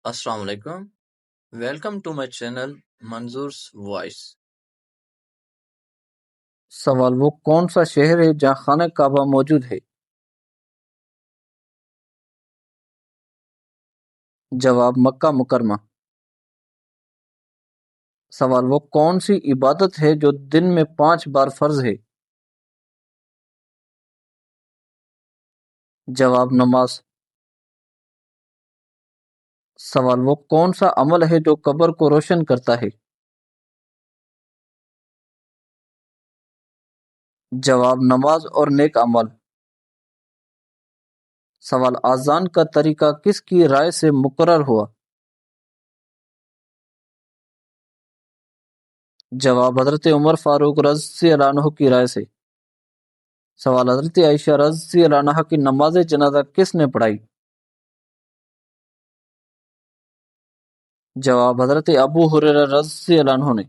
السلام علیکم. Welcome to my channel منظور's وائس. سوال: وہ کون سا شہر ہے جہاں خانہ کعبہ موجود ہے؟ جواب: مکہ مکرمہ. سوال: وہ کون سی عبادت ہے جو دن میں 5 بار فرض ہے؟ جواب: نماز. سوال: وہ کون سا عمل ہے جو قبر کو روشن کرتا ہے؟ جواب: نماز اور نیک عمل. سوال: اذان کا طریقہ کس کی رائے سے مقرر ہوا؟ جواب: حضرت عمر فاروق رضی اللہ عنہ کی رائے سے. سوال: حضرت عائشہ رضی اللہ عنہا کی نماز جنازہ کس نے پڑھائی؟ جواب: حضرت ابو ہریرہ رضی اللہ عنہ نے.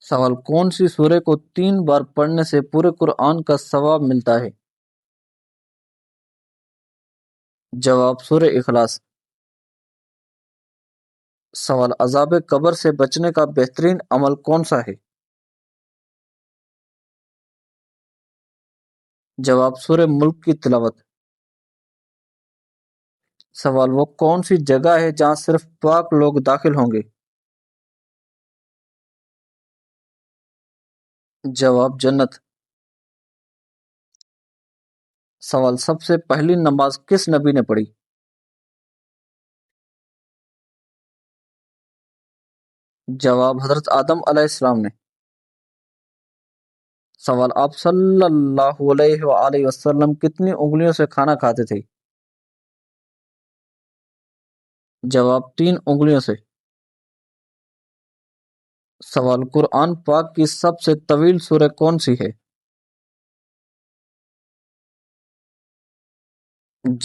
سوال: کون سی سورہ کو 3 بار پڑھنے سے پورے قرآن کا ثواب ملتا ہے؟ جواب: سورہ اخلاص. سوال: عذاب قبر سے بچنے کا بہترین عمل کون سا ہے؟ جواب: سورہ ملک کی تلاوت. سوال: وہ کون سی جگہ ہے جہاں صرف پاک لوگ داخل ہوں گے؟ جواب: جنت. سوال: سب سے پہلی نماز کس نبی نے پڑھی؟ جواب: حضرت آدم علیہ السلام نے. سوال: آپ صلی اللہ علیہ وآلہ وسلم کتنی انگلیوں سے کھانا کھاتے تھے؟ جواب: 3 انگلیوں سے. سوال: قرآن پاک کی سب سے طویل سورہ کون سی ہے؟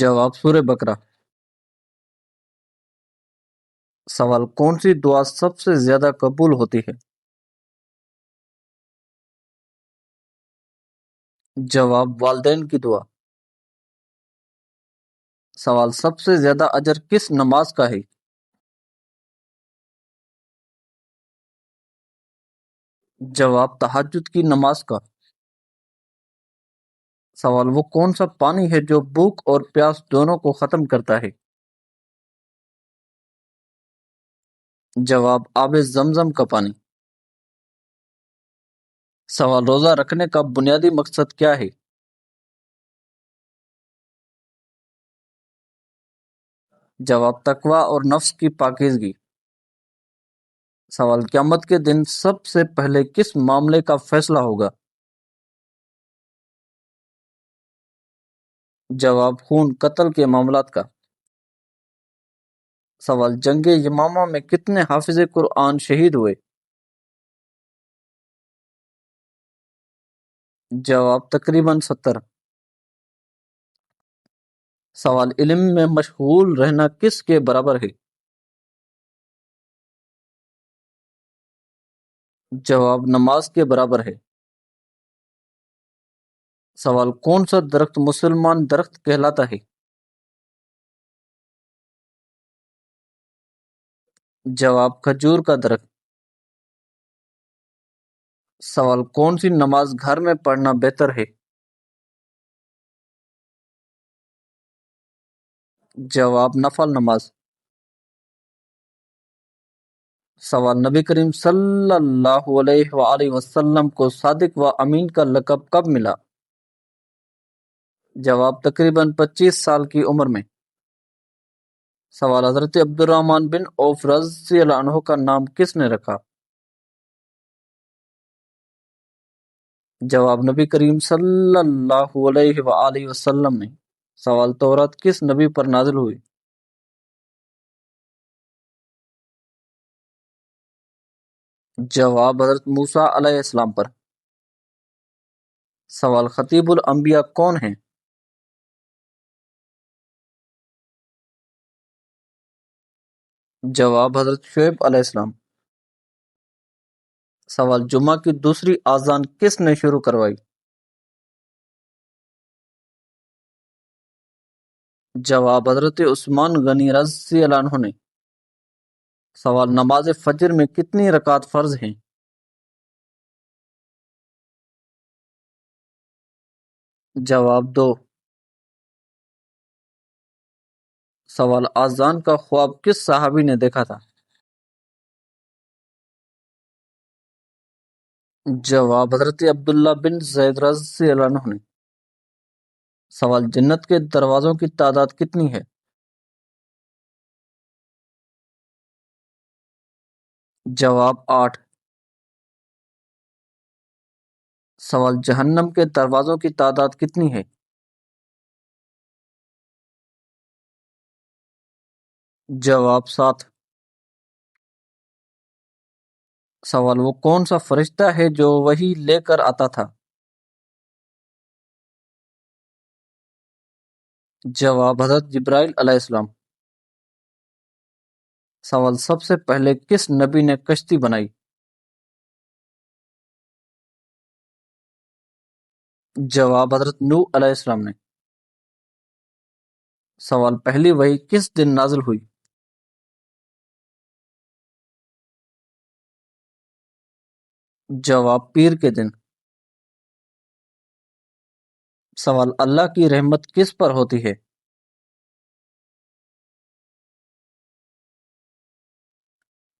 جواب: سورہ بقرہ. سوال: کون سی دعا سب سے زیادہ قبول ہوتی ہے؟ جواب: والدین کی دعا. سوال: سب سے زیادہ اجر کس نماز کا ہے؟ جواب: تہجد کی نماز کا. سوال: وہ کون سا پانی ہے جو بھوک اور پیاس دونوں کو ختم کرتا ہے؟ جواب: آب زمزم کا پانی. سوال: روزہ رکھنے کا بنیادی مقصد کیا ہے؟ جواب: تقوی اور نفس کی پاکیزگی. سوال: قیامت کے دن سب سے پہلے کس معاملے کا فیصلہ ہوگا؟ جواب: خون قتل کے معاملات کا. سوال: جنگ یمامہ میں کتنے حافظ قرآن شہید ہوئے؟ جواب: تقریباً 70. سوال: علم میں مشغول رہنا کس کے برابر ہے؟ جواب: نماز کے برابر ہے. سوال: کون سا درخت مسلمان درخت کہلاتا ہے؟ جواب: کھجور کا درخت. سوال: کون سی نماز گھر میں پڑھنا بہتر ہے؟ جواب: نفل نماز. سوال: نبی کریم صلی اللہ علیہ وآلہ وسلم کو صادق و امین کا لقب کب ملا؟ جواب: تقریباً 25 سال کی عمر میں. سوال: حضرت عبد الرحمن بن عوف رضی اللہ عنہ کا نام کس نے رکھا؟ جواب: نبی کریم صلی اللہ علیہ وآلہ وسلم نے. سوال: تورات کس نبی پر نازل ہوئی؟ جواب: حضرت موسیٰ علیہ السلام پر. سوال: خطیب الانبیاء کون ہیں؟ جواب: حضرت شعیب علیہ السلام. سوال: جمعہ کی دوسری اذان کس نے شروع کروائی؟ جواب حضرت عثمان غنی رضی اللہ عنہ نے۔ سوال نماز فجر میں کتنی رکعت فرض ہیں؟ جواب 2۔ سوال آذان کا خواب کس صحابی نے دیکھا تھا؟ جواب حضرت عبداللہ بن زید رضی اللہ عنہ نے۔ سوال جنت کے دروازوں کی تعداد کتنی ہے؟ جواب 8۔ سوال جہنم کے دروازوں کی تعداد کتنی ہے؟ جواب 7۔ سوال وہ کون سا فرشتہ ہے جو وحی لے کر آتا تھا؟ جواب حضرت جبرائیل علیہ السلام۔ سوال سب سے پہلے کس نبی نے کشتی بنائی؟ جواب حضرت نوح علیہ السلام نے۔ سوال پہلی وحی کس دن نازل ہوئی؟ جواب پیر کے دن۔ سوال اللہ کی رحمت کس پر ہوتی ہے؟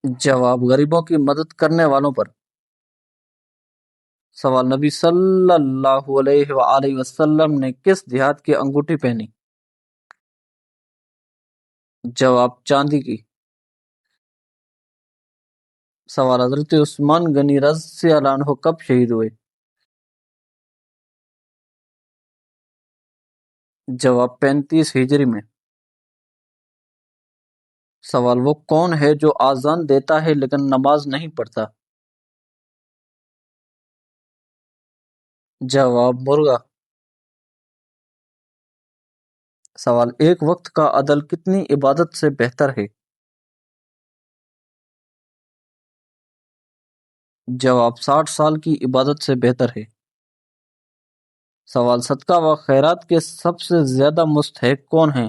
جواب غریبوں کی مدد کرنے والوں پر۔ سوال نبی صلی اللہ علیہ وآلہ وسلم نے کس دھات کی انگوٹھی پہنی؟ جواب چاندی کی۔ سوال حضرت عثمان غنی رضی اللہ عنہ کب شہید ہوئے؟ جواب 35 ہجری میں۔ سوال وہ کون ہے جو آذان دیتا ہے لیکن نماز نہیں پڑھتا؟ جواب مرغا۔ سوال ایک وقت کا عدل کتنی عبادت سے بہتر ہے؟ جواب 60 سال کی عبادت سے بہتر ہے۔ سوال صدقہ و خیرات کے سب سے زیادہ مستحق کون ہیں؟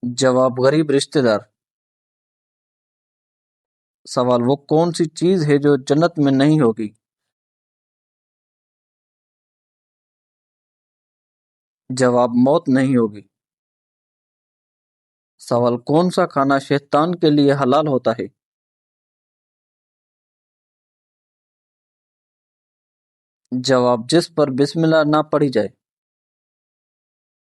جواب غریب رشتہ دار۔ سوال وہ کون سی چیز ہے جو جنت میں نہیں ہوگی؟ جواب موت نہیں ہوگی۔ سوال کون سا کھانا شیطان کے لیے حلال ہوتا ہے؟ جواب جس پر بسم اللہ نہ پڑھی جائے۔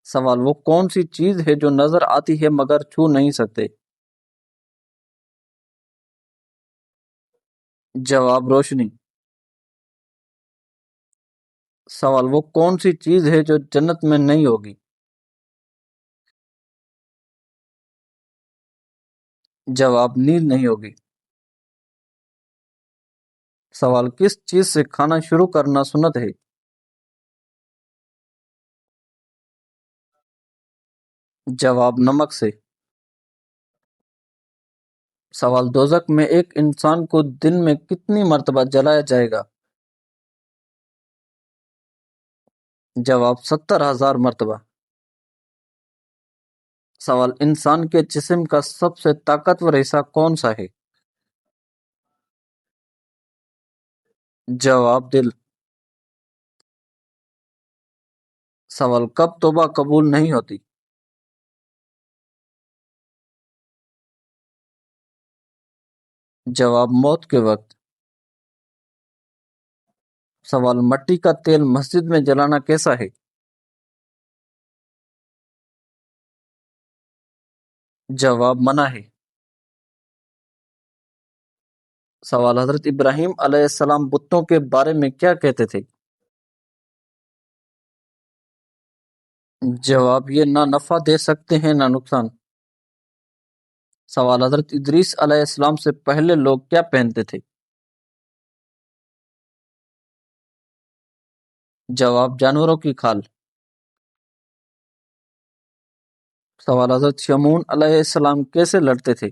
سوال وہ کون سی چیز ہے جو نظر آتی ہے مگر چھو نہیں سکتے؟ جواب روشنی۔ سوال وہ کون سی چیز ہے جو جنت میں نہیں ہوگی؟ جواب نیند نہیں ہوگی۔ سوال کس چیز سے کھانا شروع کرنا سنت ہے؟ جواب نمک سے۔ سوال دوزخ میں ایک انسان کو دن میں کتنی مرتبہ جلایا جائے گا؟ جواب 70,000 مرتبہ۔ سوال انسان کے جسم کا سب سے طاقتور حصہ کون سا ہے؟ جواب دل۔ سوال کب توبہ قبول نہیں ہوتی؟ جواب موت کے وقت۔ سوال مٹی کا تیل مسجد میں جلانا کیسا ہے؟ جواب منع ہے۔ سوال حضرت ابراہیم علیہ السلام بتوں کے بارے میں کیا کہتے تھے؟ جواب یہ نہ نفع دے سکتے ہیں نہ نقصان۔ سوال حضرت ادریس علیہ السلام سے پہلے لوگ کیا پہنتے تھے؟ جواب جانوروں کی کھال۔ سوال حضرت شمعون علیہ السلام کیسے لڑتے تھے؟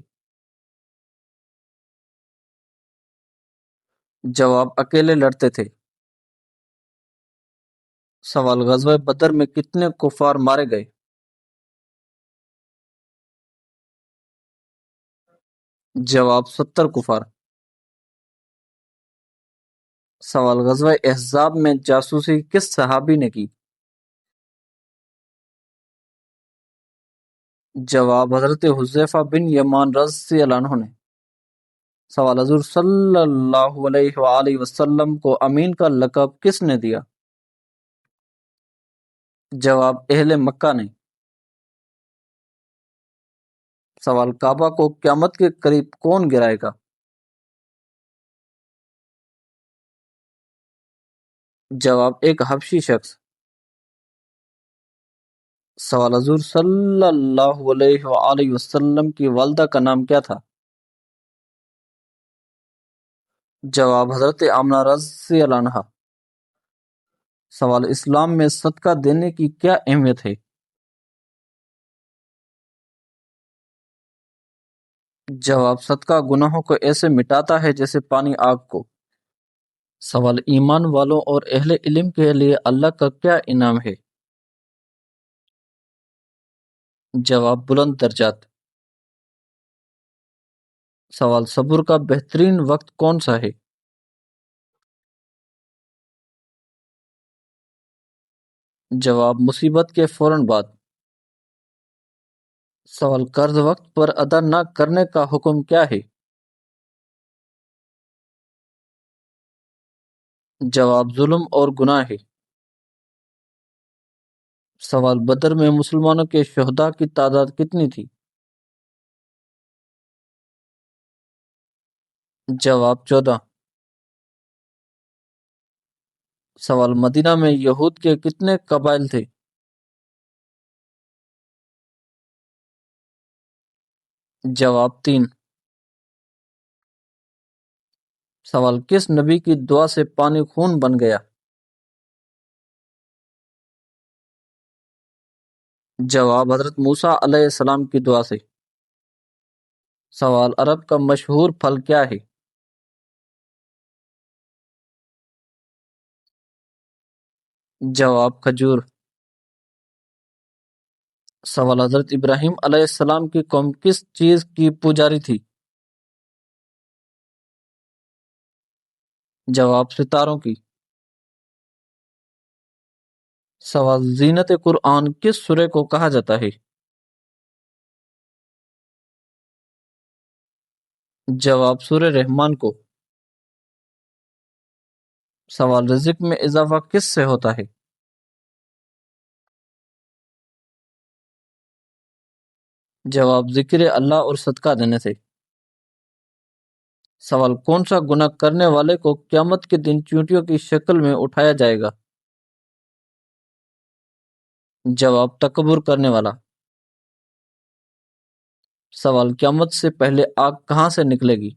جواب اکیلے لڑتے تھے۔ سوال غزوہ بدر میں کتنے کفار مارے گئے؟ جواب 70 کفار۔ سوال غزوہ احزاب میں جاسوسی کس صحابی نے کی؟ جواب حضرت حذیفہ بن یمان رضی اللہ عنہ نے۔ سوال حضور صلی اللہ علیہ وآلہ وسلم کو امین کا لقب کس نے دیا؟ جواب اہل مکہ نے۔ سوال کعبہ کو قیامت کے قریب کون گرائے گا؟ جواب ایک حبشی شخص۔ سوال حضور صلی اللہ علیہ وآلہ وسلم کی والدہ کا نام کیا تھا؟ جواب حضرت آمنہ رضی اللہ عنہا۔ سوال اسلام میں صدقہ دینے کی کیا اہمیت ہے؟ جواب صدقہ گناہوں کو ایسے مٹاتا ہے جیسے پانی آگ کو۔ سوال ایمان والوں اور اہل علم کے لیے اللہ کا کیا انعام ہے؟ جواب بلند درجات۔ سوال صبر کا بہترین وقت کون سا ہے؟ جواب مصیبت کے فوراً بعد۔ سوال قرض وقت پر ادا نہ کرنے کا حکم کیا ہے؟ جواب ظلم اور گناہ ہے۔ سوال بدر میں مسلمانوں کے شہداء کی تعداد کتنی تھی؟ جواب 14۔ سوال مدینہ میں یہود کے کتنے قبائل تھے؟ جواب 3۔ سوال کس نبی کی دعا سے پانی خون بن گیا؟ جواب حضرت موسیٰ علیہ السلام کی دعا سے۔ سوال عرب کا مشہور پھل کیا ہے؟ جواب کھجور۔ سوال حضرت ابراہیم علیہ السلام کی قوم کس چیز کی پجاری تھی؟ جواب ستاروں کی۔ سوال زینت قرآن کس سورہ کو کہا جاتا ہے؟ جواب سورہ رحمان کو۔ سوال رزق میں اضافہ کس سے ہوتا ہے؟ جواب ذکر اللہ اور صدقہ دینے سے۔ سوال کون سا گناہ کرنے والے کو قیامت کے دن چیونٹیوں کی شکل میں اٹھایا جائے گا؟ جواب تکبر کرنے والا۔ سوال قیامت سے پہلے آگ کہاں سے نکلے گی؟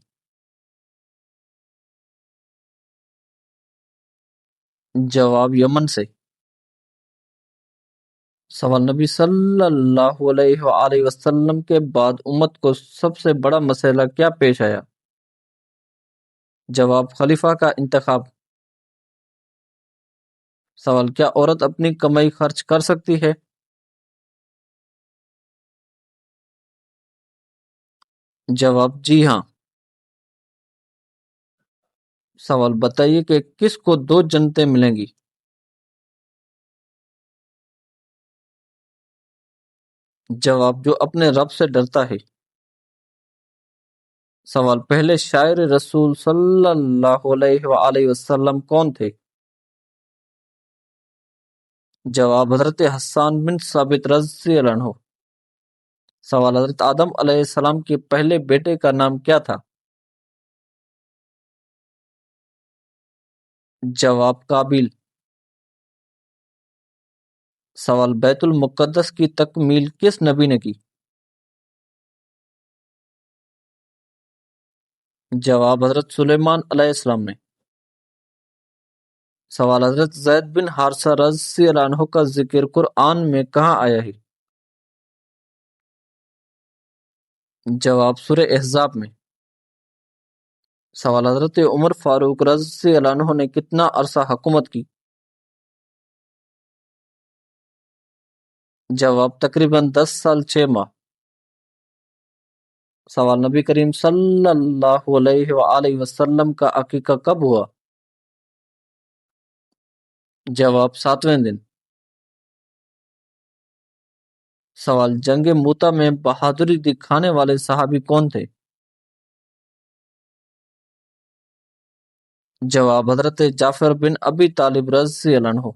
جواب یمن سے۔ سوال نبی صلی اللہ علیہ وآلہ وسلم کے بعد امت کو سب سے بڑا مسئلہ کیا پیش آیا؟ جواب خلیفہ کا انتخاب۔ سوال کیا عورت اپنی کمائی خرچ کر سکتی ہے؟ جواب جی ہاں۔ سوال بتائیے کہ کس کو دو جنتیں ملیں گی؟ جواب جو اپنے رب سے ڈرتا ہے۔ سوال پہلے شاعر رسول صلی اللہ علیہ وآلہ وسلم کون تھے؟ جواب حضرت حسان بن ثابت رضی اللہ عنہ۔ سوال حضرت آدم علیہ السلام کے پہلے بیٹے کا نام کیا تھا؟ جواب قابیل۔ سوال بیت المقدس کی تکمیل کس نبی نے کی؟ جواب حضرت سلیمان علیہ السلام نے۔ سوال حضرت زید بن حارثہ رضی اللہ عنہ کا ذکر قرآن میں کہاں آیا ہے؟ جواب سورہ احزاب میں۔ سوال حضرت عمر فاروق رضی اللہ عنہ نے کتنا عرصہ حکومت کی؟ جواب تقریباً 10 سال 6 ماہ۔ سوال نبی کریم صلی اللہ علیہ وآلہ وسلم کا عقیقہ کب ہوا؟ جواب 7ویں دن۔ سوال جنگ موتا میں بہادری دکھانے والے صحابی کون تھے؟ جواب حضرت جعفر بن ابی طالب رضی اللہ عنہ۔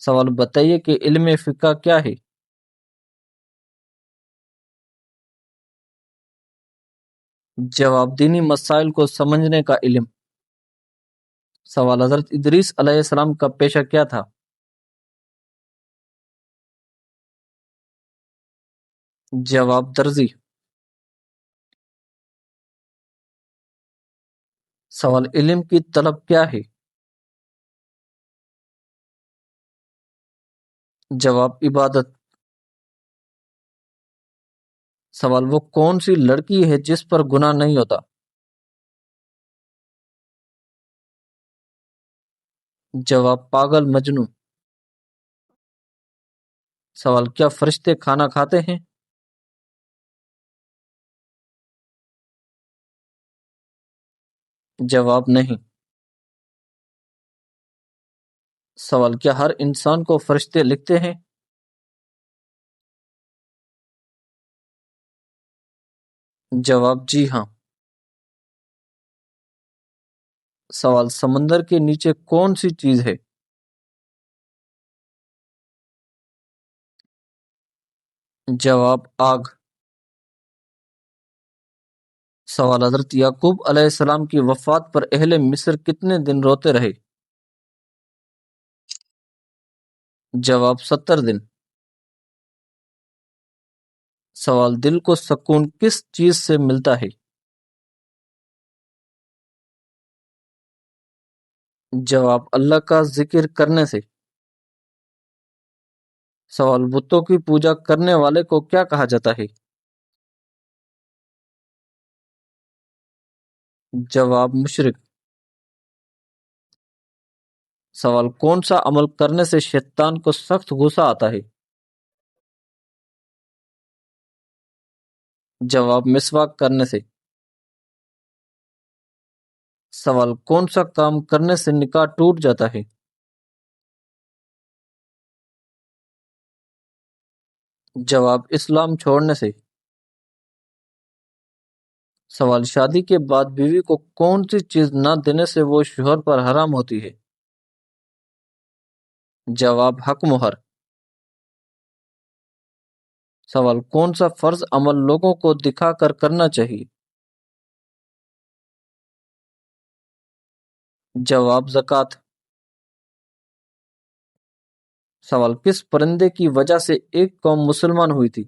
سوال بتائیے کہ علم فقہ کیا ہے؟ جواب دینی مسائل کو سمجھنے کا علم۔ سوال حضرت ادریس علیہ السلام کا پیشہ کیا تھا؟ جواب درزی۔ سوال علم کی طلب کیا ہے؟ جواب عبادت۔ سوال وہ کون سی لڑکی ہے جس پر گناہ نہیں ہوتا؟ جواب پاگل مجنوں۔ سوال کیا فرشتے کھانا کھاتے ہیں؟ جواب نہیں۔ سوال کیا ہر انسان کو فرشتے لکھتے ہیں؟ جواب جی ہاں۔ سوال سمندر کے نیچے کون سی چیز ہے؟ جواب آگ۔ سوال حضرت یعقوب علیہ السلام کی وفات پر اہل مصر کتنے دن روتے رہے؟ جواب 70 دن۔ سوال دل کو سکون کس چیز سے ملتا ہے؟ جواب اللہ کا ذکر کرنے سے۔ سوال بتوں کی پوجا کرنے والے کو کیا کہا جاتا ہے؟ جواب مشرک۔ سوال کون سا عمل کرنے سے شیطان کو سخت غصہ آتا ہے؟ جواب مسواک کرنے سے۔ سوال کون سا کام کرنے سے نکاح ٹوٹ جاتا ہے؟ جواب اسلام چھوڑنے سے۔ سوال شادی کے بعد بیوی کو کون سی چیز نہ دینے سے وہ شوہر پر حرام ہوتی ہے؟ جواب حق مہر۔ سوال کون سا فرض عمل لوگوں کو دکھا کر کرنا چاہیے؟ جواب زکوٰۃ۔ سوال کس پرندے کی وجہ سے ایک قوم مسلمان ہوئی تھی؟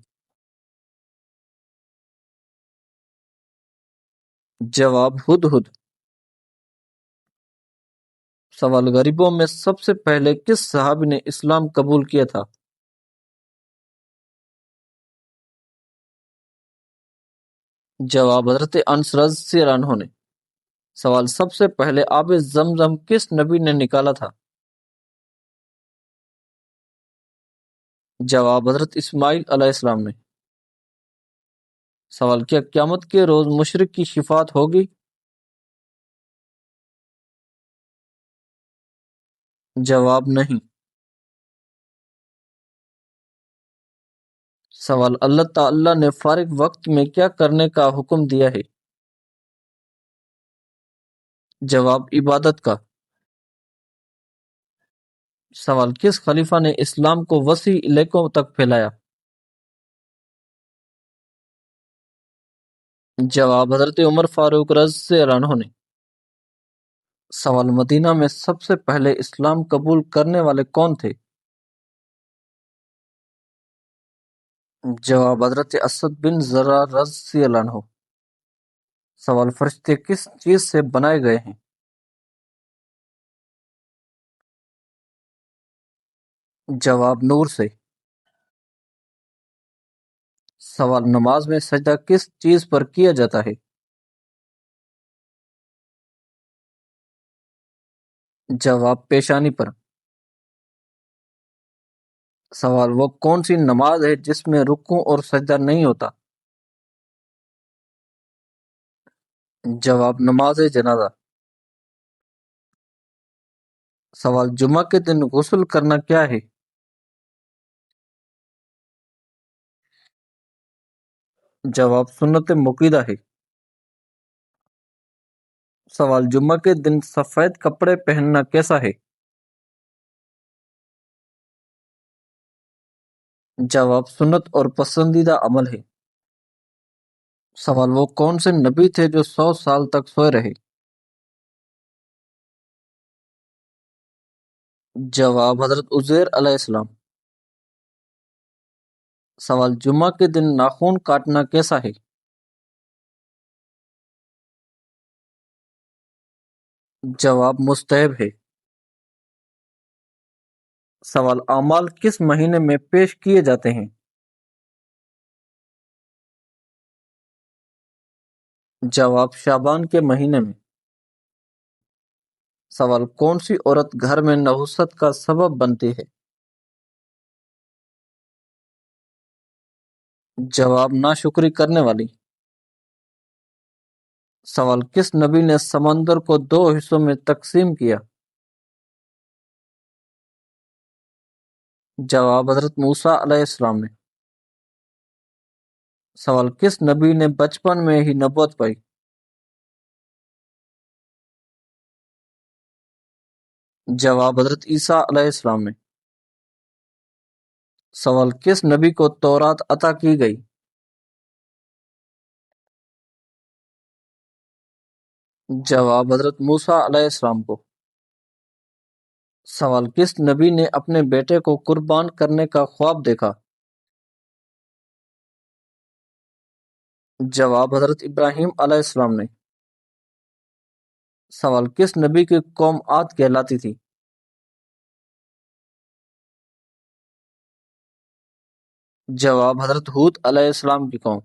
جواب ہدہد۔ سوال غریبوں میں سب سے پہلے کس صحابی نے اسلام قبول کیا تھا؟ جواب حضرت انس رضی اللہ عنہ نے۔ سوال سب سے پہلے آب زمزم کس نبی نے نکالا تھا؟ جواب حضرت اسماعیل علیہ السلام نے۔ سوال کیا قیامت کے روز مشرک کی شفاعت ہوگی؟ جواب نہیں۔ سوال اللہ تعالی نے فارغ وقت میں کیا کرنے کا حکم دیا ہے؟ جواب عبادت کا۔ سوال کس خلیفہ نے اسلام کو وسیع علاقوں تک پھیلایا؟ جواب حضرت عمر فاروق رضی اللہ عنہ نے۔ سوال مدینہ میں سب سے پہلے اسلام قبول کرنے والے کون تھے؟ جواب حضرت اسد بن زرار رضی اللہ عنہ۔ سوال فرشتے کس چیز سے بنائے گئے ہیں؟ جواب نور سے۔ سوال نماز میں سجدہ کس چیز پر کیا جاتا ہے؟ جواب پیشانی پر۔ سوال: وہ کون سی نماز ہے جس میں رکوع اور سجدہ نہیں ہوتا؟ جواب: نماز جنازہ۔ سوال: جمعہ کے دن غسل کرنا کیا ہے؟ جواب: سنت مؤکدہ ہے۔ سوال: جمعہ کے دن سفید کپڑے پہننا کیسا ہے؟ جواب: سنت اور پسندیدہ عمل ہے۔ سوال: وہ کون سے نبی تھے جو 100 سال تک سوئے رہے؟ جواب: حضرت عزیر علیہ السلام۔ سوال: جمعہ کے دن ناخن کاٹنا کیسا ہے؟ جواب: مستحب ہے۔ سوال: اعمال کس مہینے میں پیش کیے جاتے ہیں؟ جواب: شعبان کے مہینے میں۔ سوال: کون سی عورت گھر میں نحوست کا سبب بنتی ہے؟ جواب: ناشکری کرنے والی۔ سوال: کس نبی نے سمندر کو 2 حصوں میں تقسیم کیا؟ جواب: حضرت موسیٰ علیہ السلام نے۔ سوال: کس نبی نے بچپن میں ہی نبوت پائی؟ جواب: حضرت عیسیٰ علیہ السلام نے۔ سوال: کس نبی کو تورات عطا کی گئی؟ جواب: حضرت موسیٰ علیہ السلام کو۔ سوال: کس نبی نے اپنے بیٹے کو قربان کرنے کا خواب دیکھا؟ جواب: حضرت ابراہیم علیہ السلام نے۔ سوال: کس نبی کی قوم عاد کہلاتی تھی؟ جواب: حضرت ہود علیہ السلام کی قوم۔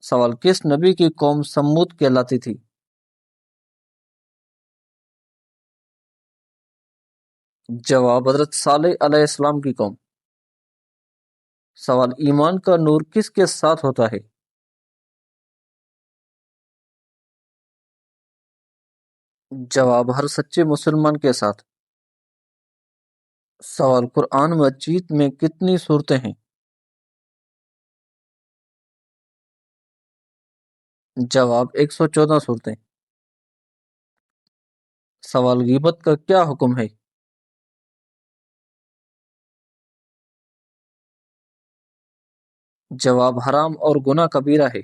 سوال: کس نبی کی قوم سمود کہلاتی تھی؟ جواب: حضرت صالح علیہ السلام کی قوم۔ سوال: ایمان کا نور کس کے ساتھ ہوتا ہے؟ جواب: ہر سچے مسلمان کے ساتھ۔ سوال: قرآن مجید میں کتنی سورتیں ہیں؟ جواب: 114 سورتیں۔ سوال: غیبت کا کیا حکم ہے؟ جواب: حرام اور گناہ کبیرہ ہے۔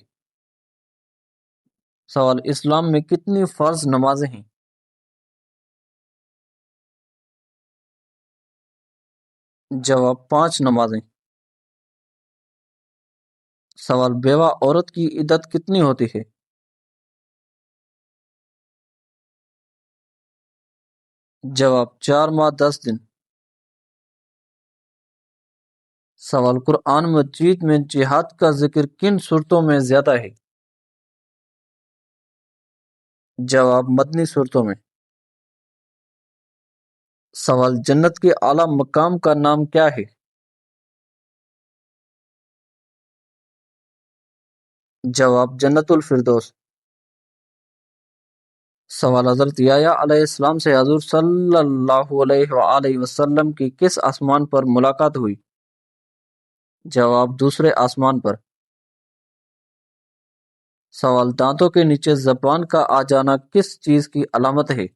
سوال: اسلام میں کتنی فرض نمازیں ہیں؟ جواب: 5 نمازیں۔ سوال: بیوہ عورت کی عدت کتنی ہوتی ہے؟ جواب: 4 ماہ 10 دن۔ سوال: قرآن مجید میں جہاد کا ذکر کن صورتوں میں زیادہ ہے؟ جواب: مدنی صورتوں میں۔ سوال: جنت کے اعلیٰ مقام کا نام کیا ہے؟ جواب: جنت الفردوس۔ سوال: حضرت یحییٰ علیہ السلام سے حضور صلی اللہ علیہ وآلہ وسلم کی کس آسمان پر ملاقات ہوئی؟ جواب: دوسرے آسمان پر۔ سوال: دانتوں کے نیچے زبان کا آ جانا کس چیز کی علامت ہے؟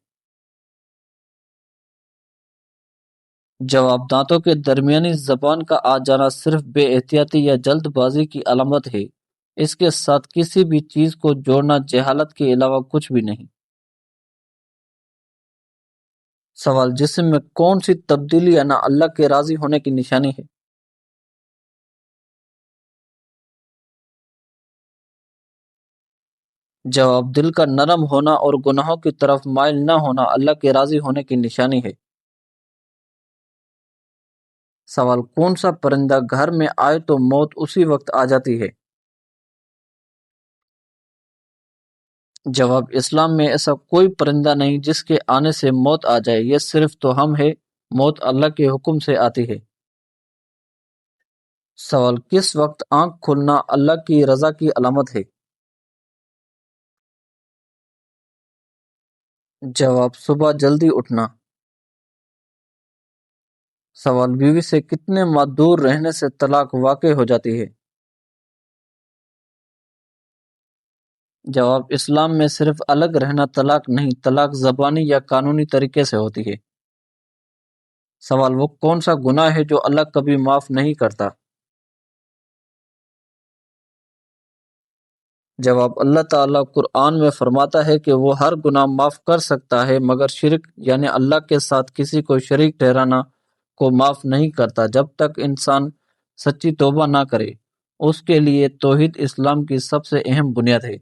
جواب: دانتوں کے درمیانی زبان کا آ جانا صرف بے احتیاطی یا جلد بازی کی علامت ہے، اس کے ساتھ کسی بھی چیز کو جوڑنا جہالت کے علاوہ کچھ بھی نہیں۔ سوال: جسم میں کون سی تبدیلی آنا اللہ کے راضی ہونے کی نشانی ہے؟ جواب: دل کا نرم ہونا اور گناہوں کی طرف مائل نہ ہونا اللہ کے راضی ہونے کی نشانی ہے۔ سوال: کون سا پرندہ گھر میں آئے تو موت اسی وقت آ جاتی ہے؟ جواب: اسلام میں ایسا کوئی پرندہ نہیں جس کے آنے سے موت آ جائے، یہ صرف توہم ہے موت اللہ کے حکم سے آتی ہے۔ سوال: کس وقت آنکھ کھلنا اللہ کی رضا کی علامت ہے؟ جواب: صبح جلدی اٹھنا۔ سوال: بیوی سے کتنے ماہ دور رہنے سے طلاق واقع ہو جاتی ہے؟ جواب: اسلام میں صرف الگ رہنا طلاق نہیں، طلاق زبانی یا قانونی طریقے سے ہوتی ہے۔ سوال: وہ کون سا گناہ ہے جو اللہ کبھی معاف نہیں کرتا؟ جواب: اللہ تعالیٰ قرآن میں فرماتا ہے کہ وہ ہر گناہ معاف کر سکتا ہے مگر شرک یعنی اللہ کے ساتھ کسی کو شریک ٹھہرانا کو معاف نہیں کرتا۔ جب تک انسان سچی توبہ نہ کرے، اس کے لیے توحید اسلام کی سب سے اہم بنیاد ہے۔